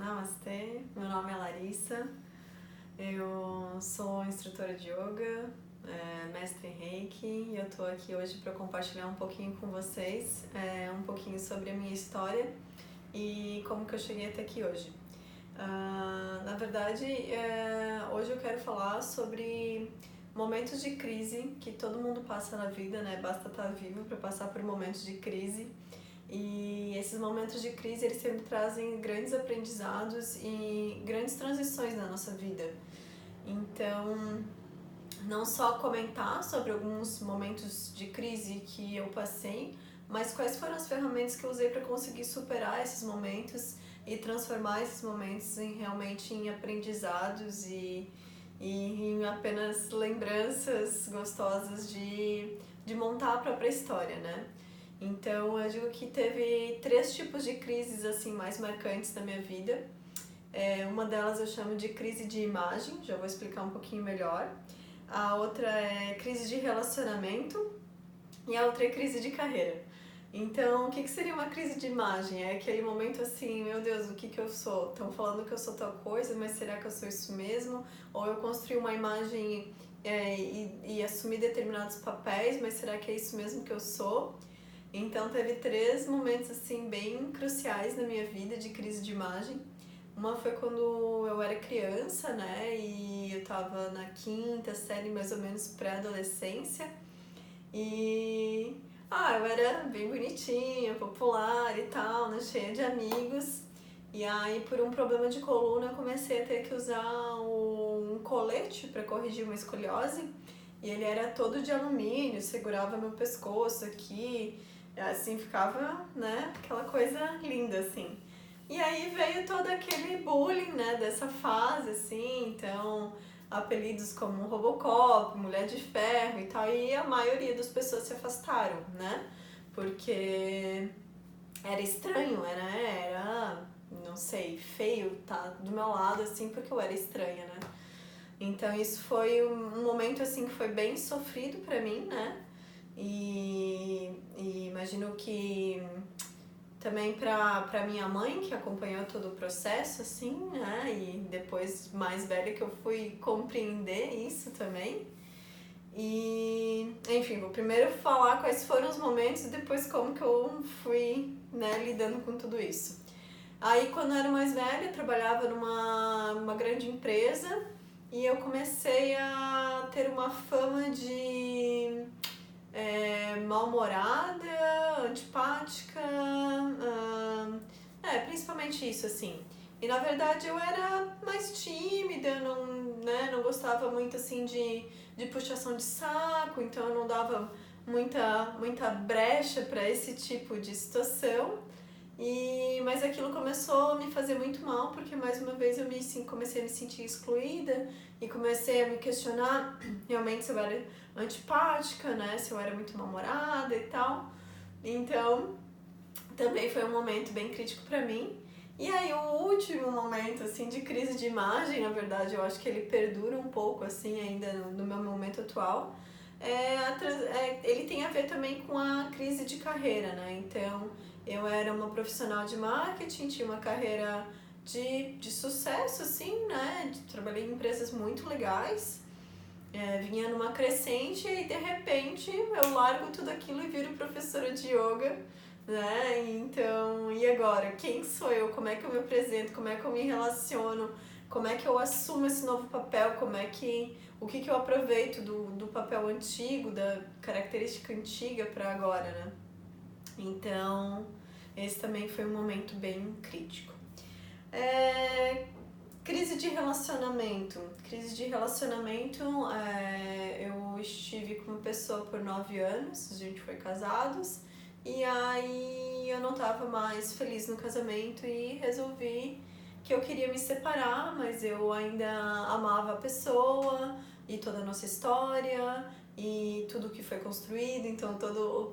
Namastê, meu nome é Larissa, eu sou instrutora de yoga, mestre em Reiki e eu tô aqui hoje para compartilhar um pouquinho com vocês, um pouquinho sobre a minha história e como que eu cheguei até aqui hoje. Na verdade, hoje eu quero falar sobre momentos de crise que todo mundo passa na vida, né? Basta estar vivo para passar por momentos de crise. E esses momentos de crise, eles sempre trazem grandes aprendizados e grandes transições na nossa vida. Então, não só comentar sobre alguns momentos de crise que eu passei, mas quais foram as ferramentas que eu usei para conseguir superar esses momentos e transformar esses momentos realmente em aprendizados e em apenas lembranças gostosas de montar a própria história, né? Então, eu digo que teve 3 tipos de crises assim mais marcantes na minha vida. Uma delas eu chamo de crise de imagem, já vou explicar um pouquinho melhor. A outra é crise de relacionamento e a outra é crise de carreira. Então, o que seria uma crise de imagem? É aquele momento assim, meu Deus, o que eu sou? Estão falando que eu sou tal coisa, mas será que eu sou isso mesmo? Ou eu construí uma imagem e assumi determinados papéis, mas será que é isso mesmo que eu sou? Então teve 3 momentos assim bem cruciais na minha vida de crise de imagem. Uma foi quando eu era criança, né, e eu tava na 5ª série, mais ou menos pré-adolescência. E eu era bem bonitinha, popular e tal, né, cheia de amigos. E aí, por um problema de coluna, eu comecei a ter que usar um colete para corrigir uma escoliose. E ele era todo de alumínio, segurava meu pescoço aqui, assim ficava, né, aquela coisa linda, assim. E aí veio todo aquele bullying, né, dessa fase, assim, então apelidos como Robocop, Mulher de Ferro e tal, e a maioria das pessoas se afastaram, né, porque era estranho, era, não sei, feio tá do meu lado, assim, porque eu era estranha, né. Então isso foi um momento, assim, que foi bem sofrido pra mim, né, e imagino que também pra minha mãe, que acompanhou todo o processo, assim, né, e depois, mais velha, que eu fui compreender isso também. E, enfim, vou primeiro falar quais foram os momentos e depois como que eu fui, né, lidando com tudo isso. Aí, quando eu era mais velha, eu trabalhava numa grande empresa e eu comecei a ter uma fama de mal-humorada, antipática, principalmente isso, assim. E na verdade eu era mais tímida, não gostava muito assim de puxação de saco, então eu não dava muita brecha para esse tipo de situação. Mas aquilo começou a me fazer muito mal, porque mais uma vez eu comecei a me sentir excluída e comecei a me questionar realmente se eu era antipática, né, se eu era muito mal-humorada e tal. Então, também foi um momento bem crítico pra mim. E aí o último momento, assim, de crise de imagem, na verdade, eu acho que ele perdura um pouco, assim, ainda no meu momento atual, ele tem a ver também com a crise de carreira, né? Então, eu era uma profissional de marketing, tinha uma carreira de sucesso, assim, né? Trabalhei em empresas muito legais, vinha numa crescente e de repente eu largo tudo aquilo e viro professora de yoga, né? Então, e agora? Quem sou eu? Como é que eu me apresento? Como é que eu me relaciono? Como é que eu assumo esse novo papel? O que eu aproveito do papel antigo, da característica antiga para agora, né? Então, esse também foi um momento bem crítico. Crise de relacionamento. Crise de relacionamento, eu estive com uma pessoa por 9 anos, a gente foi casados, e aí eu não estava mais feliz no casamento e resolvi que eu queria me separar, mas eu ainda amava a pessoa e toda a nossa história e tudo que foi construído, então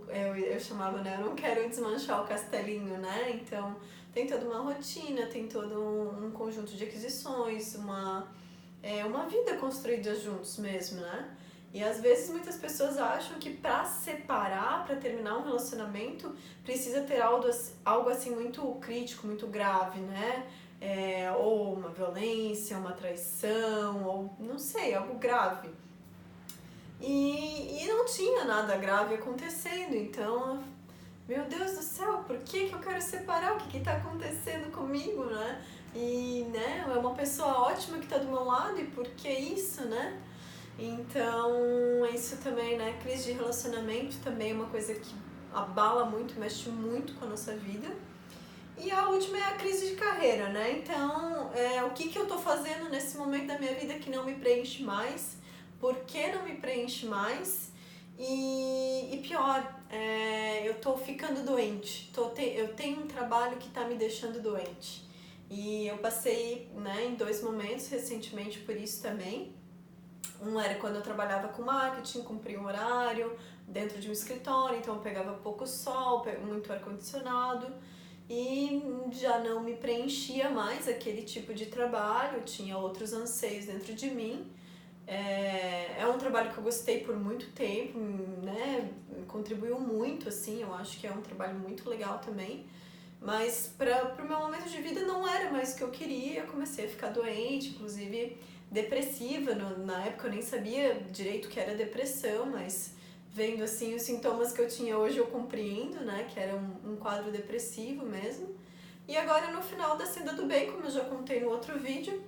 eu chamava, né, eu não quero desmanchar o castelinho, né, então tem toda uma rotina, tem todo um conjunto de aquisições, uma vida construída juntos mesmo, né? E às vezes muitas pessoas acham que para separar, para terminar um relacionamento, precisa ter algo assim muito crítico, muito grave, né? ou uma violência, uma traição, ou não sei, algo grave. E não tinha nada grave acontecendo, então, meu Deus do céu, por que eu quero separar? O que está acontecendo comigo, né? E, né, é uma pessoa ótima que está do meu lado, e por que isso, né? Então, isso também, né, crise de relacionamento também é uma coisa que abala muito, mexe muito com a nossa vida. E a última é a crise de carreira, né? Então, o que eu tô fazendo nesse momento da minha vida que não me preenche mais? Por que não me preenche mais? E pior, eu tô ficando doente. Eu tenho um trabalho que tá me deixando doente. E eu passei, né, em 2 momentos recentemente por isso também. Um era quando eu trabalhava com marketing, cumpria um horário dentro de um escritório, então eu pegava pouco sol, muito ar-condicionado e já não me preenchia mais aquele tipo de trabalho, tinha outros anseios dentro de mim. É um trabalho que eu gostei por muito tempo, né? Contribuiu muito, assim, eu acho que é um trabalho muito legal também. Mas para o meu momento de vida não era mais o que eu queria, eu comecei a ficar doente, inclusive depressiva. Na época eu nem sabia direito o que era depressão, mas vendo assim os sintomas que eu tinha hoje eu compreendo, né, que era um quadro depressivo mesmo. E agora no final da Senda do Bem, como eu já contei no outro vídeo,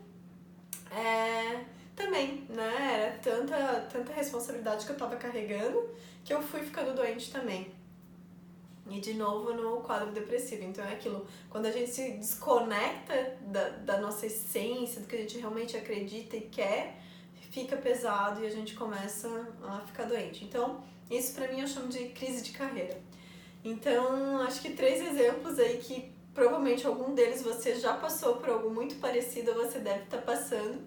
também, né, era tanta responsabilidade que eu tava carregando que eu fui ficando doente também. E de novo no quadro depressivo. Então é aquilo, quando a gente se desconecta da nossa essência, do que a gente realmente acredita e quer, fica pesado e a gente começa a ficar doente. Então, isso pra mim eu chamo de crise de carreira. Então, acho que 3 exemplos aí que provavelmente algum deles você já passou por algo muito parecido, ou você deve estar passando.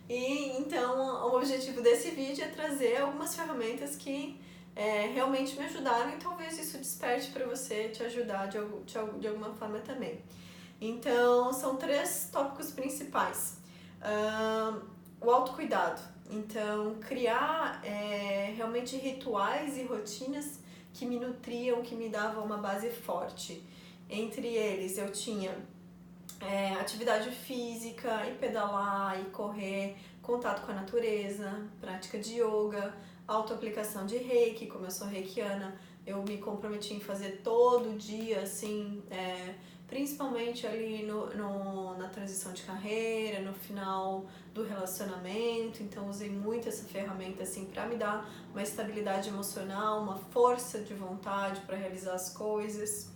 E então, o objetivo desse vídeo é trazer algumas ferramentas que realmente me ajudaram e talvez isso desperte para você, te ajudar de alguma forma também. Então, são 3 tópicos principais. O autocuidado. Então, criar realmente rituais e rotinas que me nutriam, que me davam uma base forte. Entre eles, eu tinha atividade física, e pedalar, e correr, contato com a natureza, prática de yoga, autoaplicação de reiki, como eu sou reikiana, eu me comprometi em fazer todo dia, assim, principalmente ali na transição de carreira, no final do relacionamento, então usei muito essa ferramenta assim para me dar uma estabilidade emocional, uma força de vontade para realizar as coisas.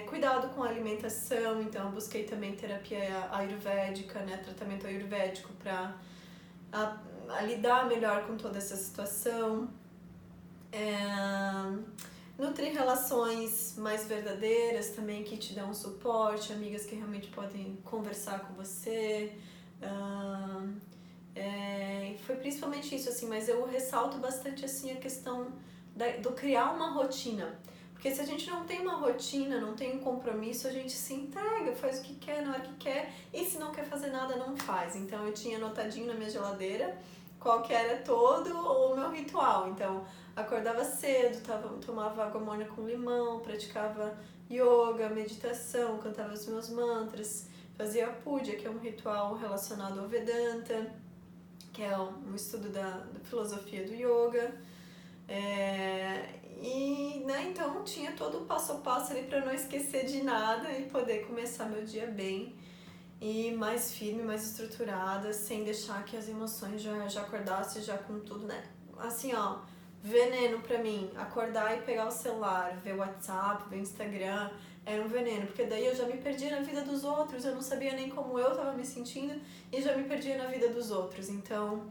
Cuidado com a alimentação, então eu busquei também terapia ayurvédica, né, tratamento ayurvédico para lidar melhor com toda essa situação. Nutrir relações mais verdadeiras também, que te dão suporte, amigas que realmente podem conversar com você. Foi principalmente isso, assim, mas eu ressalto bastante assim a questão do criar uma rotina. Porque se a gente não tem uma rotina, não tem um compromisso, a gente se entrega, faz o que quer na hora que quer, e se não quer fazer nada, não faz. Então eu tinha anotadinho na minha geladeira qual que era todo o meu ritual. Então acordava cedo, tomava água morna com limão, praticava yoga, meditação, cantava os meus mantras, fazia puja, que é um ritual relacionado ao Vedanta, que é um estudo da filosofia do yoga. Então tinha todo o passo a passo ali para não esquecer de nada e poder começar meu dia bem e mais firme, mais estruturada, sem deixar que as emoções já acordassem já com tudo, né? Assim, ó, veneno pra mim, acordar e pegar o celular, ver o WhatsApp, ver o Instagram, era um veneno, porque daí eu já me perdia na vida dos outros, eu não sabia nem como eu tava me sentindo e já me perdia na vida dos outros. Então,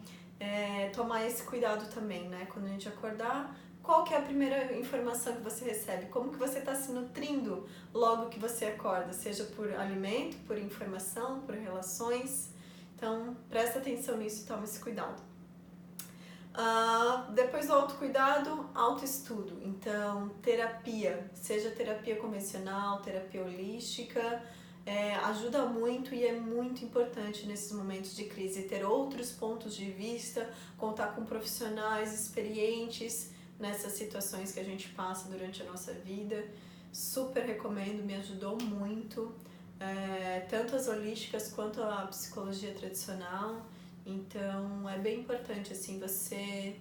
tomar esse cuidado também, né? Quando a gente acordar, qual que é a primeira informação que você recebe? Como que você está se nutrindo logo que você acorda? Seja por alimento, por informação, por relações. Então, presta atenção nisso e toma esse cuidado. Depois do autocuidado, autoestudo. Então, terapia, seja terapia convencional, terapia holística, ajuda muito e é muito importante nesses momentos de crise ter outros pontos de vista, contar com profissionais experientes nessas situações que a gente passa durante a nossa vida. Super recomendo, me ajudou muito. tanto as holísticas quanto a psicologia tradicional. Então é bem importante assim você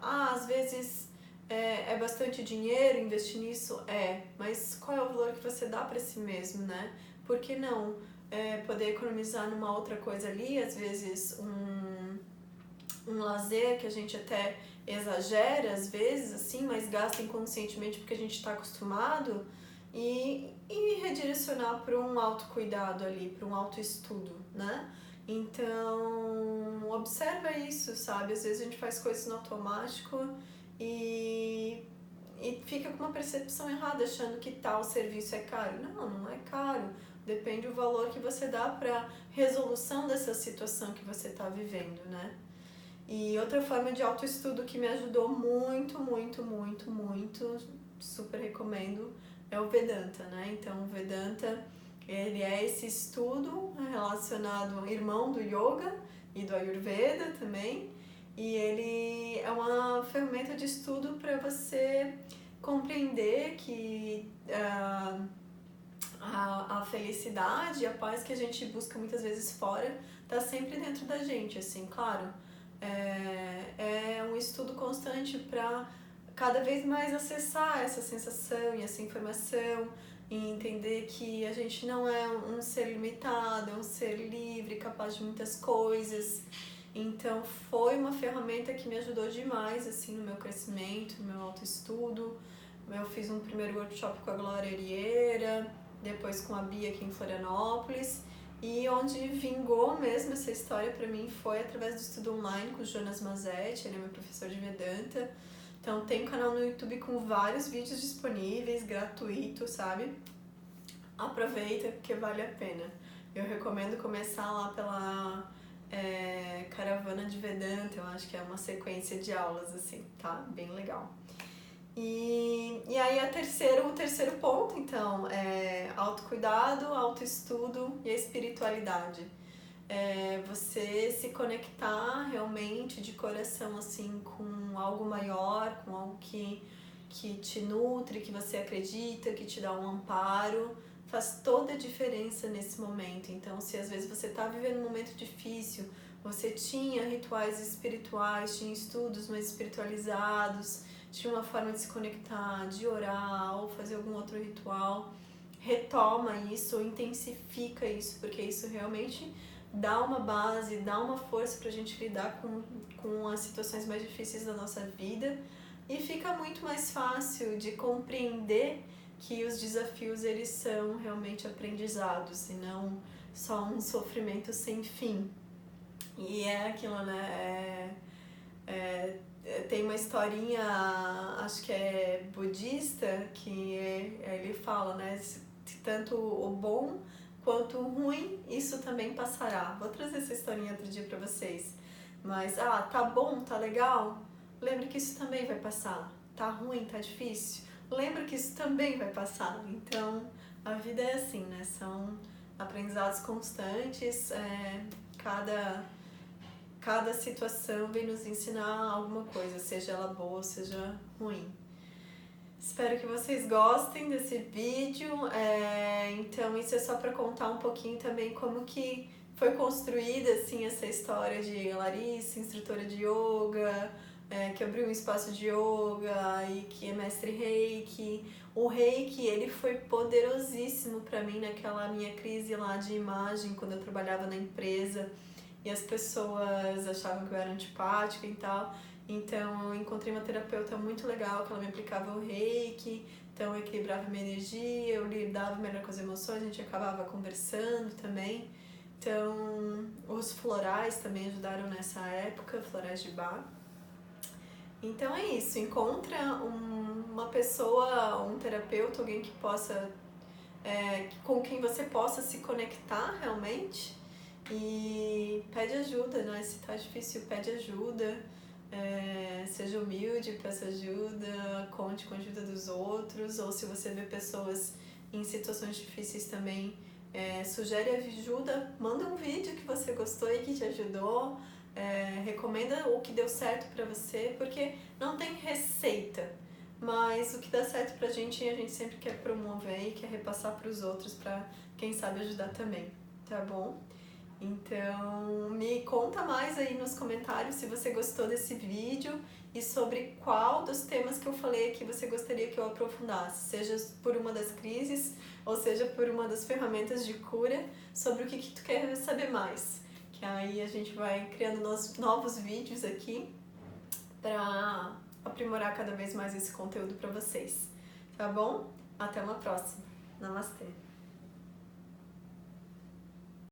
às vezes é bastante dinheiro investir nisso, mas qual é o valor que você dá para si mesmo, né? Por que não poder economizar numa outra coisa ali, às vezes um lazer que a gente até exagera às vezes, assim, mas gasta inconscientemente porque a gente está acostumado, e redirecionar para um autocuidado ali, para um autoestudo, né? Então, observa isso, sabe? Às vezes a gente faz coisas no automático e fica com uma percepção errada, achando que tal serviço é caro. Não, não é caro. Depende do valor que você dá para resolução dessa situação que você está vivendo, né? E outra forma de autoestudo que me ajudou muito, muito, muito, muito, super recomendo, é o Vedanta, né? Então, o Vedanta, ele é esse estudo relacionado, irmão do Yoga e do Ayurveda também, e ele é uma ferramenta de estudo para você compreender que a felicidade, a paz que a gente busca muitas vezes fora, tá sempre dentro da gente, assim, claro. É um estudo constante para cada vez mais acessar essa sensação e essa informação e entender que a gente não é um ser limitado, é um ser livre, capaz de muitas coisas. Então foi uma ferramenta que me ajudou demais assim no meu crescimento, no meu autoestudo. Eu fiz um primeiro workshop com a Glória Arieira, depois com a Bia aqui em Florianópolis. E onde vingou mesmo essa história para mim foi através do estudo online com o Jonas Mazetti, ele é meu professor de Vedanta. Então tem um canal no YouTube com vários vídeos disponíveis, gratuitos, sabe? Aproveita porque vale a pena. Eu recomendo começar lá pela Caravana de Vedanta, eu acho que é uma sequência de aulas assim, tá? Bem legal. E aí o terceiro ponto, então, é autocuidado, autoestudo e a espiritualidade. Você se conectar realmente de coração, assim, com algo maior, com algo que te nutre, que você acredita, que te dá um amparo, faz toda a diferença nesse momento. Então, se às vezes você está vivendo um momento difícil, você tinha rituais espirituais, tinha estudos mais espiritualizados, tinha uma forma de se conectar, de orar ou fazer algum outro ritual, retoma isso, intensifica isso, porque isso realmente dá uma base, dá uma força pra gente lidar com as situações mais difíceis da nossa vida, e fica muito mais fácil de compreender que os desafios eles são realmente aprendizados e não só um sofrimento sem fim. E é aquilo, né? Tem uma historinha, acho que é budista, que ele fala, né? Tanto o bom quanto o ruim, isso também passará. Vou trazer essa historinha outro dia pra vocês. Mas, tá bom, tá legal? Lembre que isso também vai passar. Tá ruim, tá difícil? Lembra que isso também vai passar. Então, a vida é assim, né? São aprendizados constantes, cada situação vem nos ensinar alguma coisa, seja ela boa ou seja ruim. Espero que vocês gostem desse vídeo. Então isso é só para contar um pouquinho também como que foi construída assim, essa história de Larissa, instrutora de yoga, que abriu um espaço de yoga e que é mestre Reiki. O Reiki, ele foi poderosíssimo para mim naquela minha crise lá de imagem, quando eu trabalhava na empresa e as pessoas achavam que eu era antipática e tal. Então eu encontrei uma terapeuta muito legal, que ela me aplicava o Reiki, então eu equilibrava minha energia, eu lidava melhor com as emoções, a gente acabava conversando também. Então os florais também ajudaram nessa época, florais de Bach. Então é isso, encontra uma pessoa, um terapeuta, alguém que possa, com quem você possa se conectar realmente, e pede ajuda, né? Se tá difícil, pede ajuda. Seja humilde, peça ajuda, conte com a ajuda dos outros, ou se você vê pessoas em situações difíceis também, sugere ajuda, manda um vídeo que você gostou e que te ajudou, recomenda o que deu certo pra você, porque não tem receita, mas o que dá certo pra gente, a gente sempre quer promover e quer repassar pros outros pra, quem sabe, ajudar também, tá bom? Então, me conta mais aí nos comentários se você gostou desse vídeo e sobre qual dos temas que eu falei aqui você gostaria que eu aprofundasse, seja por uma das crises ou seja por uma das ferramentas de cura, sobre o que tu quer saber mais. Que aí a gente vai criando novos vídeos aqui para aprimorar cada vez mais esse conteúdo para vocês, tá bom? Até uma próxima. Namastê!